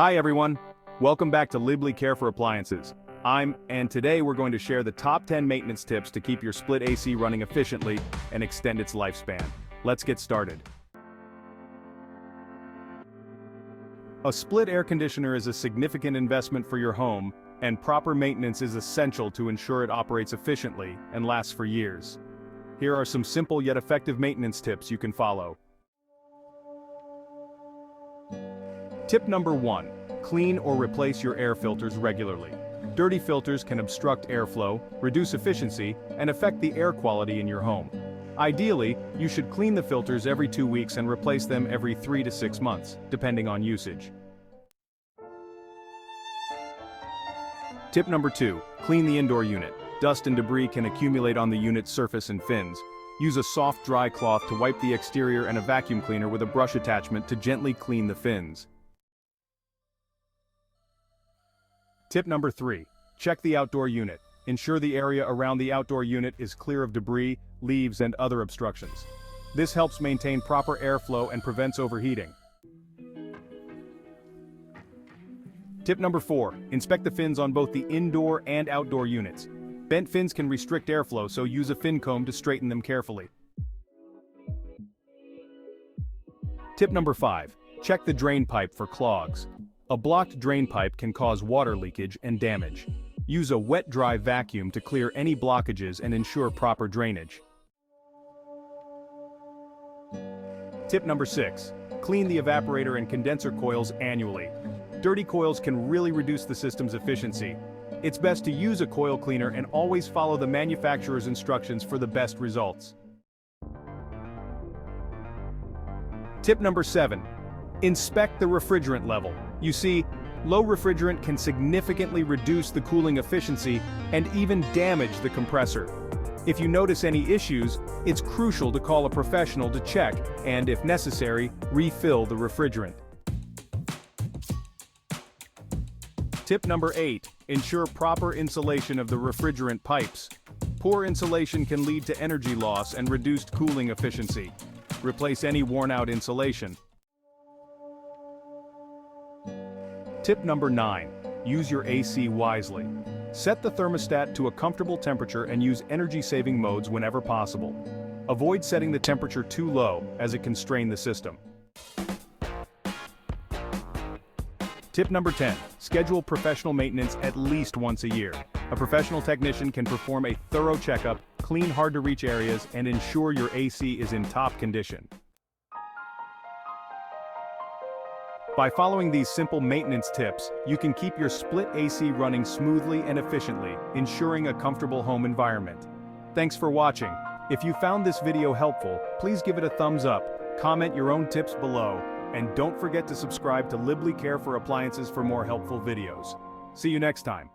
Hi everyone, welcome back to Lybley Care for Appliances. And today we're going to share the top 10 maintenance tips to keep your split AC running efficiently and extend its lifespan. Let's get started. A split air conditioner is a significant investment for your home, and proper maintenance is essential to ensure it operates efficiently and lasts for years. Here are some simple yet effective maintenance tips you can follow. Tip number 1. Clean or replace your air filters regularly. Dirty filters can obstruct airflow, reduce efficiency, and affect the air quality in your home. Ideally, you should clean the filters every 2 weeks and replace them every 3 to 6 months, depending on usage. Tip number 2. Clean the indoor unit. Dust and debris can accumulate on the unit's surface and fins. Use a soft, dry cloth to wipe the exterior and a vacuum cleaner with a brush attachment to gently clean the fins. Tip number 3. Check the outdoor unit. Ensure the area around the outdoor unit is clear of debris, leaves, and other obstructions. This helps maintain proper airflow and prevents overheating. Tip number 4. Inspect the fins on both the indoor and outdoor units. Bent fins can restrict airflow, so use a fin comb to straighten them carefully. Tip number 5. Check the drain pipe for clogs. A blocked drain pipe can cause water leakage and damage. Use a wet-dry vacuum to clear any blockages and ensure proper drainage. Tip number 6. Clean the evaporator and condenser coils annually. Dirty coils can really reduce the system's efficiency. It's best to use a coil cleaner and always follow the manufacturer's instructions for the best results. Tip number 7. Inspect the refrigerant level. You see, low refrigerant can significantly reduce the cooling efficiency and even damage the compressor. If you notice any issues, it's crucial to call a professional to check and, if necessary, refill the refrigerant. Tip number 8. Ensure proper insulation of the refrigerant pipes. Poor insulation can lead to energy loss and reduced cooling efficiency. Replace any worn-out insulation. Tip number 9. Use your AC wisely. Set the thermostat to a comfortable temperature and use energy-saving modes whenever possible. Avoid setting the temperature too low, as it can strain the system. Tip number 10. Schedule professional maintenance at least once a year. A professional technician can perform a thorough checkup, clean hard-to-reach areas, and ensure your AC is in top condition. By following these simple maintenance tips, you can keep your split AC running smoothly and efficiently, ensuring a comfortable home environment. Thanks for watching. If you found this video helpful, please give it a thumbs up, comment your own tips below, and don't forget to subscribe to Lybley Care for Appliances for more helpful videos. See you next time.